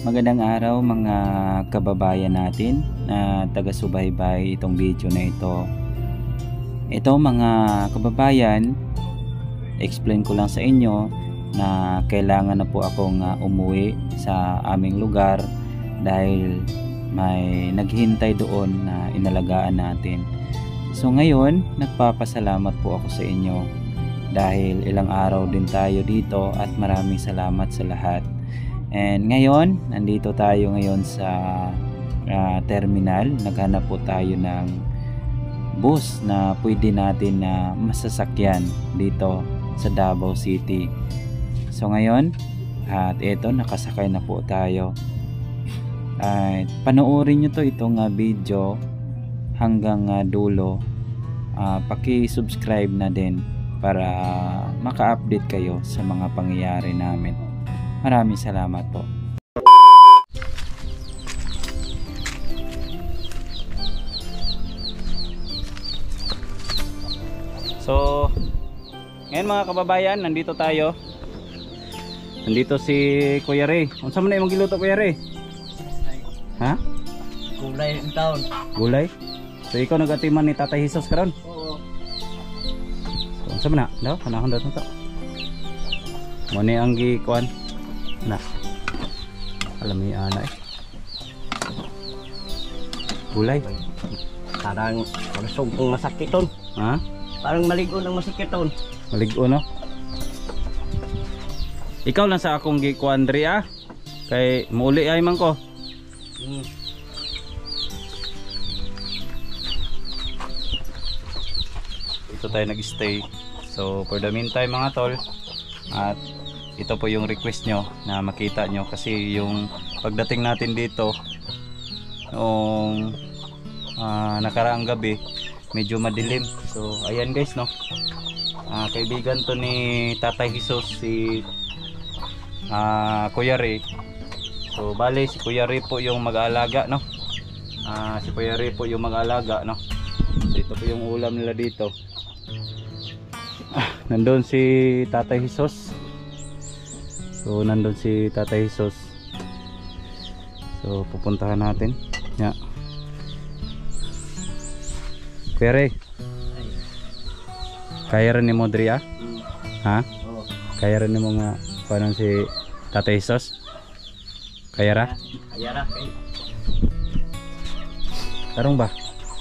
Magandang araw mga kababayan natin na taga-subaybay itong video na ito. Ito mga kababayan, explain ko lang sa inyo na kailangan na po akong umuwi sa aming lugar dahil may naghihintay doon na inalagaan natin. So ngayon, nagpapasalamat po ako sa inyo dahil ilang araw din tayo dito at maraming salamat sa lahat. And ngayon, nandito tayo ngayon sa terminal. Naghanap po tayo ng bus na pwede natin na masasakyan dito sa Davao City. So ngayon, at ito nakasakay na po tayo. At panoorin nyo to itong video hanggang dulo. Paki-subscribe na din para maka-update kayo sa mga pangyayari namin. Maraming salamat po. So, ngayon mga kababayan, nandito tayo. Nandito si Kuya Ray. Unsa man na imong giluto, Kuya Ray? Ha? Gulay ang taon. Gulay? So ikaw nagatiman ni Tatay Jesus karon? Oo. So, unsa man na? Daw, kanahon daw to. Mo ni ang gikuan na. Alam mo ana eh. Gulay. Parang malusog kong masakit ton. Ha? Parang maligo ng masakit ton. Maligo no? Ikaw lang sa akong gikuan diri kay muuli ay man ko. Ito tayo nag-stay. So for the meantime mga tol, at ito po yung request nyo na makita nyo kasi yung pagdating natin dito noong nakaraang gabi medyo madilim. So ayan guys no, kaibigan to ni Tatay Jesus, si Kuya Ray. So bali si Kuya Ray po yung mag-aalaga no, si Kuya Ray po yung mag-aalaga no. So, ito po yung ulam nila dito. Nandun si Tatay Jesus. So nandun si Tatay Jesus. So pupuntahan natin. Yeah. Kuya Ray, kaya rin ni mo diri ha? Oo. Kaya rin ni mo nga paano si Tatay Jesus? Kaya ra? Kaya ra kay. Tarong ba?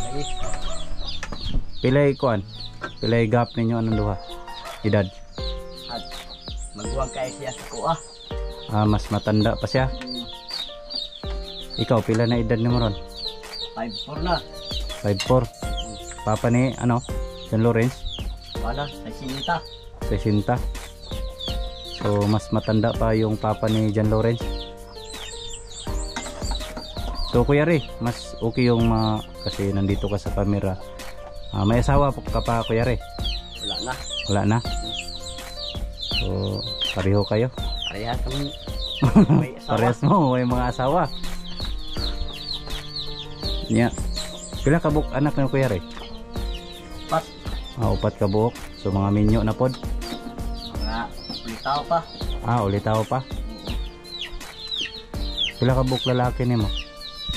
Kay. Pilay kuan? Pilay gap ninyo anong duha? Edad? At magwang kay siya sa kuha. Mas matanda pa siya. Ikaw pila na edad ni mo ron? 5-4 na. 5'4". Papa ni ano? John Lawrence? Wala, sa sinita. 60. So mas matanda pa yung papa ni John Lawrence. So Kuya Ray, mas okay yung kasi nandito ka sa camera. May asawa ka pa Kuya Ray? Wala na. Wala na? So pareho kayo? Parehas kami. May asawa. Parehas mo, may mga asawa. Yeah. Pila ka buok anak ng Kuya Ray? Pas. Upat ka buok. So mga minyo na pod? Mga ulitaw pa. Ulitaw pa? Pila ka buok lalaki nimo?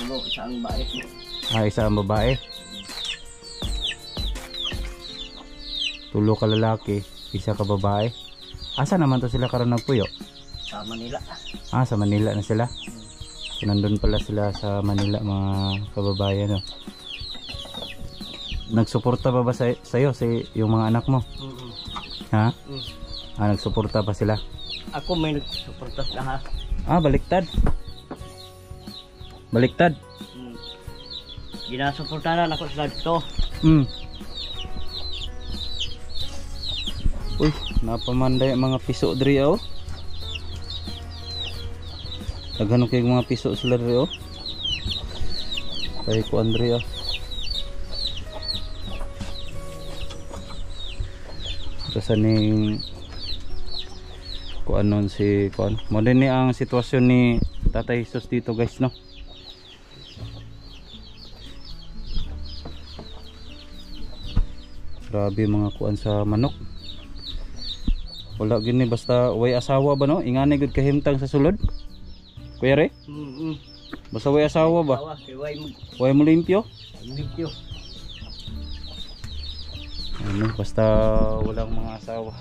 Ulo, isang bae. Isa ang babae. Tulo ka lalaki, isa ka babae. Asa naman to sila karon nagpuyo? Sa Manila. Sa Manila na sila. So, nandun pala sila sa Manila mga kababayan no. Nagsuporta pa ba sa'yo yung mga anak mo? Ha? Nagsuporta pa sila? Ako may nagsuporta lahat. Baliktad. Baliktad. Ginasuportahan ako sila dito. Uy, napamanday ang mga piso diri Naghanong kayong mga piso sila diri Kay ko Andrea. Kasaning kuanon si kuan. Mo din ni ang sitwasyon ni Tatay Jesus dito guys no. Grabe mga kuan sa manok. Wala gini basta way asawa ba no? Ingani gud kahimtang sa sulod. Kuya Re? Basta way asawa ba? Asawa, kiway mo. Way mo limpyo? Limpyo. Ano, basta walang mga asawa.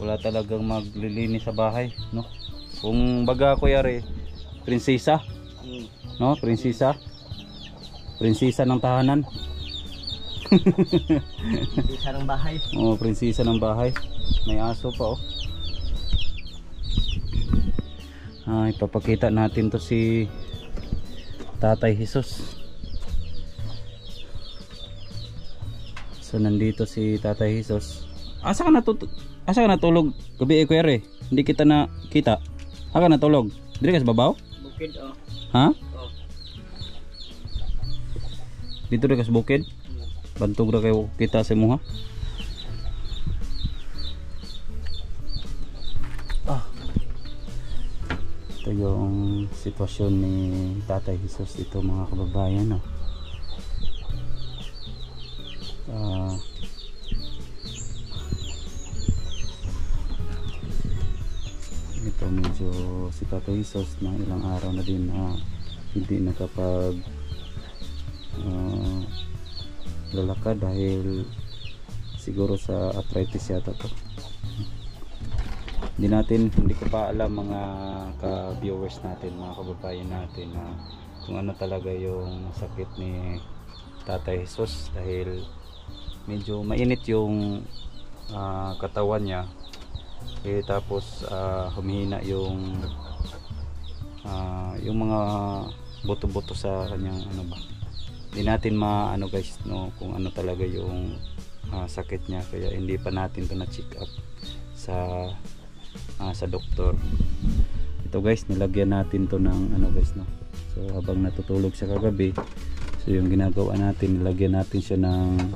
Wala talagang maglilinis sa bahay, no? Kung baga Kuya Re, prinsesa, no? Prinsesa. Prinsesa ng tahanan. Isa ng bahay. Oh, prinsesa ng bahay. May aso pa, oh. Ipapakita natin to si Tatay Jesus. So nandito si Tatay Jesus. Asa ka natulog gabi Kuya Re? Hindi kita na kita. Asa ka natulog? Dili ka sa babaw? Bukid oh. Ha? Oh. Dito rin ka sa bukid? Bantog na kayo kita sa imuha. Ito yung sitwasyon ni Tatay Jesus dito mga kababayan, no? Ito medyo si Tatay Jesus na ilang araw na din hindi nakapag lalakad dahil siguro sa arthritis yata to. Hindi ko pa alam mga ka-viewers natin, mga kababayan natin na kung ano talaga yung sakit ni Tatay Jesus dahil medyo mainit yung katawan niya tapos humihina yung mga buto-buto sa kanyang ano ba. Hindi natin maano guys, no, kung ano talaga yung sakit niya, kaya hindi pa natin to na check up sa doktor. Ito guys, nilagyan natin to ng ano guys, no. So habang natutulog siya kagabi, so yung ginagawa natin, nilagyan natin siya ng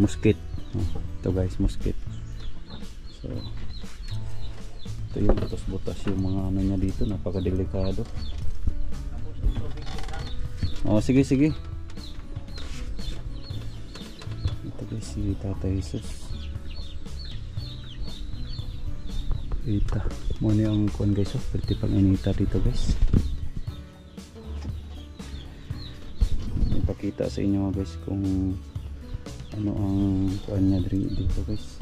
musket. Ito guys, musket. So ito yung butas-butas yung mga ano niya dito, napakadelikado. Oh, sige. Ito guys, si Tatay Jesus. Ita, muna yung kuhan guys, oh. Pwede pang inita dito guys. Ipakita sa inyo guys kung ano ang kuhan niya dito guys.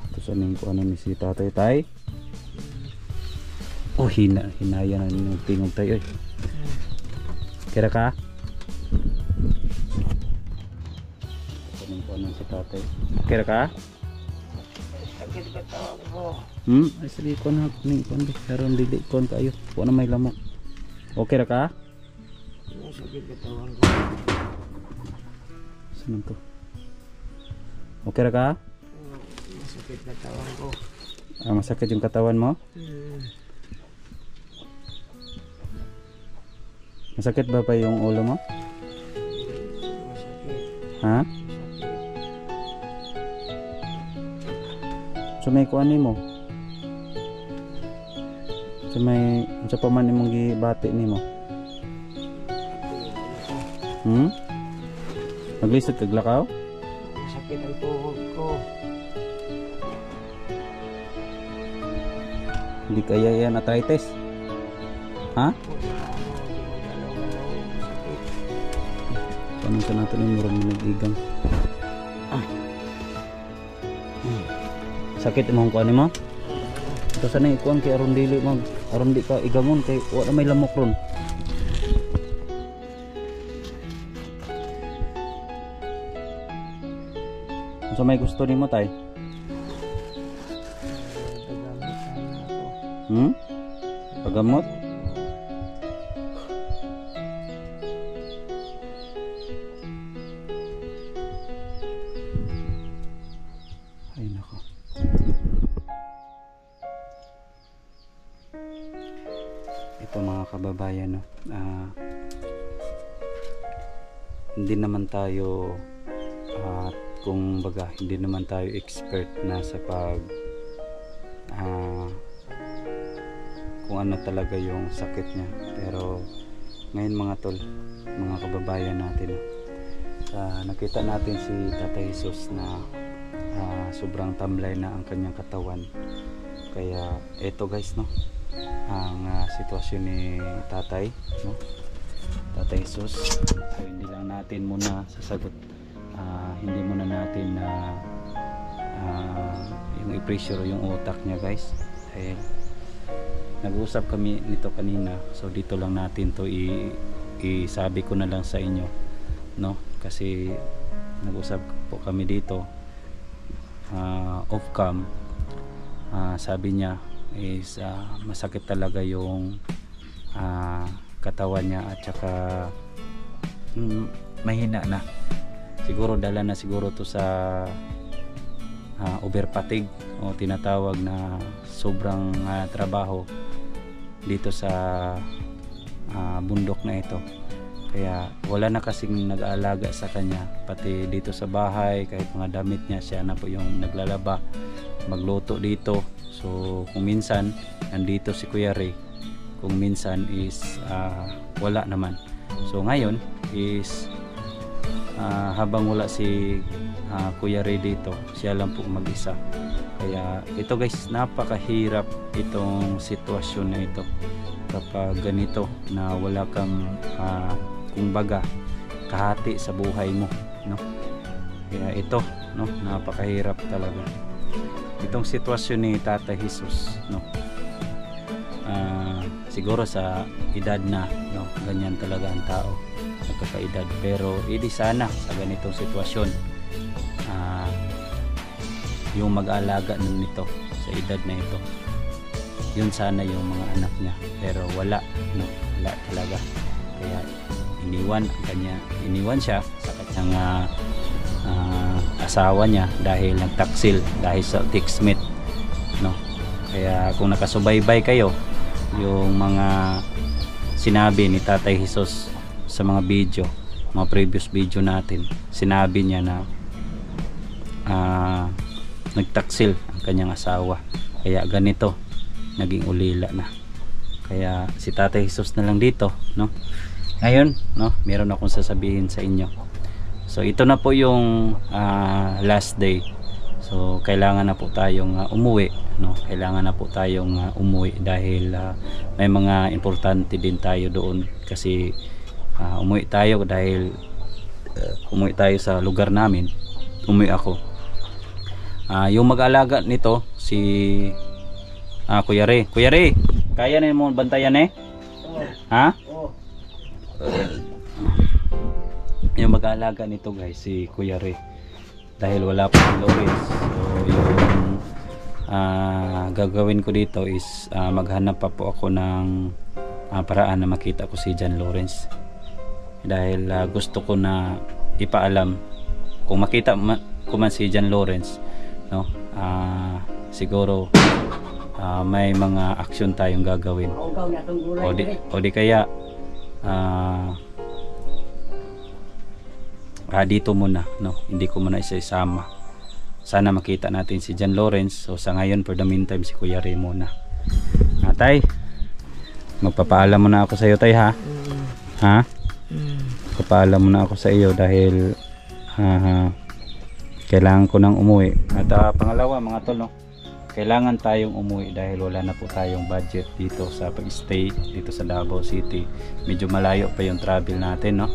Ito saan yung kuhan ni si Tatay Tay. Oh, hinaya na yung tingog tayo, eh. Kira ka? Ito yung si Tatay. Kira ka? Sakit katawan ko. Ay sige ko na karon dili kon kayo. Wa na may lamok. Okay ra ka? Sakit katawan ko. Saan to? Okay ra ka? Sakit katawan ko. Masakit yung katawan mo? Masakit ba pa yung ulo mo? Masakit. Ha? So may kuan mo? So may sa paman imong gibati nimo? Naglisod kag lakaw? Sakit ang tuhod ko. Hindi kaya yan arthritis? Ha? Anong sa natin yung murang nag-igang? Sakit imong kuan mo? Ito sana ikuan kay aron dili mag aron di ka igangon kay wala may lamok ron. So may gusto nimo tay? Pagamot? Ay nako. Ito mga kababayan, no? Hindi naman tayo kung baga hindi naman tayo expert na sa kung ano talaga yung sakit niya, pero ngayon mga tol, mga kababayan natin, nakita natin si Tatay Jesus na sobrang tamlay na ang kanyang katawan Kaya eto guys, no, ang sitwasyon ni tatay, no, Tatay Jesus. So hindi lang natin muna sasagot, hindi muna natin yung i-pressure yung utak niya guys, dahil nag-usap kami nito kanina. So dito lang natin to isabi ko na lang sa inyo, no, kasi nag-usap po kami dito off cam. Sabi niya is masakit talaga yung katawan niya, at saka mahina na siguro, dala na siguro to sa over fatigue o tinatawag na sobrang trabaho dito sa bundok na ito. Kaya wala na kasing nag-aalaga sa kanya, pati dito sa bahay, kahit mga damit niya, siya na po yung naglalaba, magluto dito. So kung minsan nandito si Kuya Ray, kung minsan is wala naman. So ngayon is habang wala si Kuya Ray dito, siya lang po mag-isa. Kaya ito guys, napakahirap itong sitwasyon na ito kapag ganito na wala kang kumbaga kahati sa buhay mo, no? Kaya ito, no, napakahirap talaga itong sitwasyon ni Tatay Jesus, no. Siguro sa edad na, no, ganyan talaga ang tao, nagkakaedad. Pero hindi sana sa ganitong sitwasyon yung mag-aalaga nito sa edad na ito, yun sana yung mga anak niya. Pero wala, no, wala talaga. Kaya iniwan siya sa kanyang asawa niya dahil nagtaksil, dahil sa tiksmit, no. Kaya kung nakasubaybay kayo yung mga sinabi ni Tatay Jesus sa mga video, mga previous video natin, sinabi niya na nagtaksil ang kanyang asawa, kaya ganito, naging ulila na. Kaya si Tatay Jesus na lang dito, no. Ngayon, no, meron akong sasabihin sa inyo. So ito na po yung last day. So kailangan na po tayong umuwi, no. Kailangan na po tayong umuwi dahil may mga importante din tayo doon. Kasi umuwi tayo dahil umuwi tayo sa lugar namin. Umuwi ako. Yung mag-alaga nito si Kuya Ray. Kuya Ray, kaya na mo bantayan ha? Yung mag-aalaga nito guys si Kuya Ray, dahil wala pa si Lawrence. So yung gagawin ko dito is maghanap pa po ako ng paraan na makita ko si John Lawrence, dahil gusto ko na ipaalam kung makita ko man si John Lawrence, no, siguro may mga aksyon tayong gagawin, o di kaya dito muna, no, hindi ko muna isa-isama. Sana makita natin si John Lawrence. So sa ngayon, for the meantime, si Kuya Ray muna. Tay, magpapaalam muna ako sa iyo, Tay, ha? Ha? Magpapaalam muna ako sa iyo dahil kailangan ko nang umuwi. At pangalawa, mga tol, no, kailangan tayong umuwi dahil wala na po tayong budget dito sa pag-stay dito sa Davao City. Medyo malayo pa yung travel natin, no.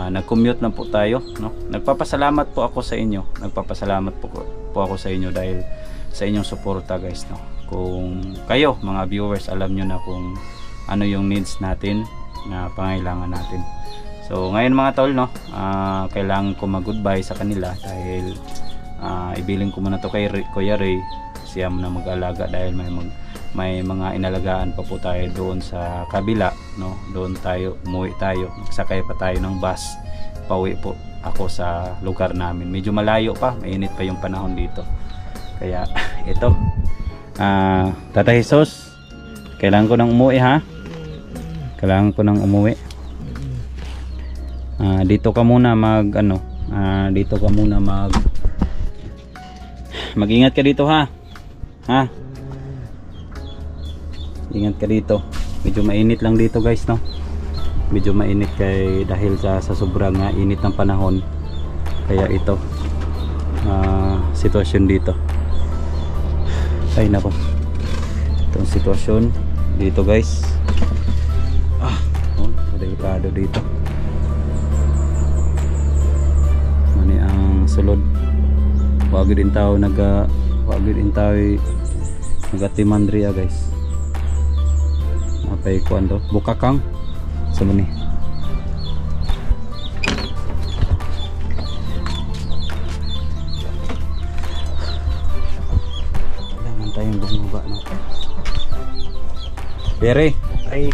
Nag-commute na po tayo, no. Nagpapasalamat po ako sa inyo. Nagpapasalamat po ako sa inyo dahil sa inyong suporta, guys, no. Kung kayo mga viewers, alam nyo na kung ano yung needs natin, na pangailangan natin. So ngayon mga tol, no, kailangan ko mag-goodbye sa kanila dahil ibilin ko muna to kay Kuya Ray. Siya muna mag-alaga dahil may mga inalagaan pa po tayo doon sa kabila, no. Doon tayo, umuwi tayo, sakay pa tayo ng bus, pauwi po ako sa lugar namin. Medyo malayo pa, mainit pa yung panahon dito. Kaya ito, Tatay Jesus, kailangan ko nang umuwi, ha. Kailangan ko nang umuwi. Dito ka muna dito ka muna mag-ingat ka dito, ha. Ingat ka dito. Medyo mainit lang dito, guys, no. Medyo mainit dahil sa sobrang init ng panahon. Kaya ito sitwasyon dito. Ay nako, itong sitwasyon dito guys, delikado dito. Mani ang sulod, wag din tao nagatimandria guys. Apay kuan to, bukakang sa mani. Kailangan tayong bumaba na. Pere, Ay.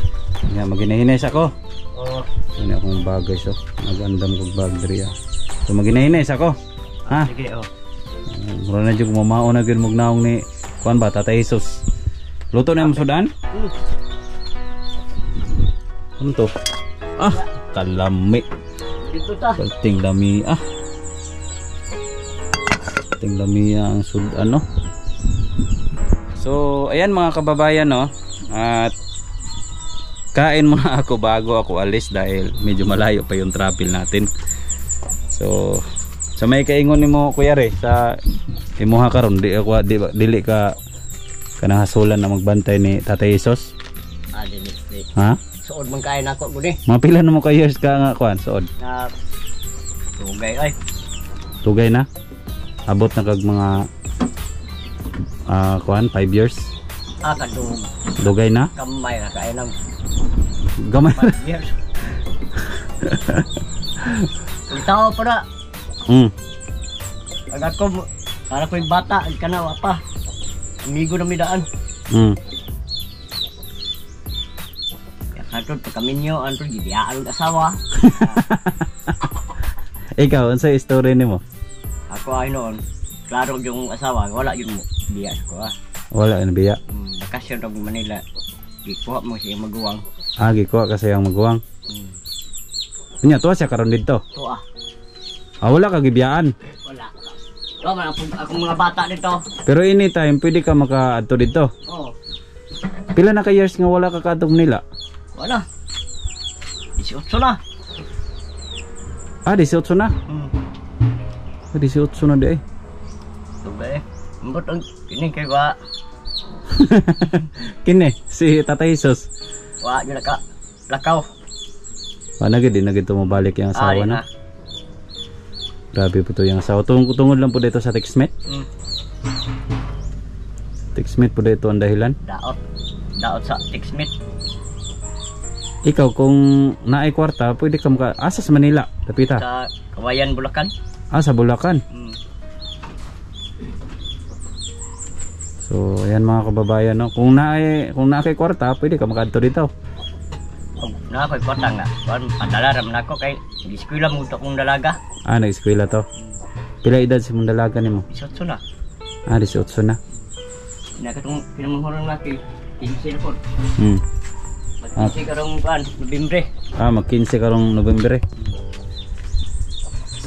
nga maginahinay sa ko. Oh. Ini akong bagay so, nagandam kong bag diri. So maginahinay sa ko. Ha? Sige, oh. Mura na jud mamao na gyud mugnaong ni kuan ba Tatay Jesus. Luto na mo sudan? Ano to? Kalami. Dito ta. Ting lami Ting lami ang sudan no. So ayan mga kababayan no. At kain muna ako bago ako alis dahil medyo malayo pa yung travel natin. So sa may kaingon nimo Kuya Re sa imuha karon dili ka kanahasulan na magbantay ni Tatay Jesus. Dili. Ha? Suod man kain ako gud eh. Mga pila na mo ka years ka nga kuan suod? Na tugay ay. Tugay na. Abot na kag mga kuan 5 years. Kadung Dugay na. kamay na kain ng Gamay. 5 years. Itaw pa na. Agad ko para ko yung bata kanawa pa. Amigo na midaan. Katod pagkaminyo antod gidiyaan ang asawa. Ikaw unsa story nimo? Ako ay noon. Klaro yung asawa, wala yun mo. Biya ko Wala na biya. Bakasyon ng Manila. Gikuha mo siya maguwang. Gikuha kasi ang maguwang. Nya tuwa siya karon didto. Tuwa. Wala ka gibiyaan. Wala. Tuwa man akong mga bata dito. Pero anytime pwede ka makaadto dito. Oo. Pila na ka years nga wala ka kadtong nila? Wala. 18 na. 18 na. 18 na di eh. Tugay. Mbot ang kini kay wa. Kini si Tatay Jesus. Wa yun ka. Lakaw. Wala gid din nagito mabalik yung asawa na. Grabe po to yung asawa. Tungod lang po dito sa Texmet. Texmet po dito ang dahilan. Daot sa Texmet. Ikaw kung naay kwarta, pwede ka asa sa Manila, tapita. Sa Kawayan, Bulacan. Sa Bulacan. So, ayan mga kababayan, no. Kung naay kay kwarta, pwede ka makaadto dito. Na ako'y kwarta nga. Padala raman ako kay eskwela mo ito kong dalaga. Nag-eskwela to. Pila edad si mong dalaga nimo? 18 na. 18 na. Pinamahurang natin. 15 na po. Mag-15 karong November. Mag-15 karong November.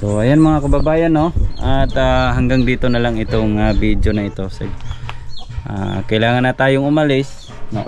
So ayan mga kababayan, no. At hanggang dito na lang itong video na ito. Kailangan na tayong umalis, no.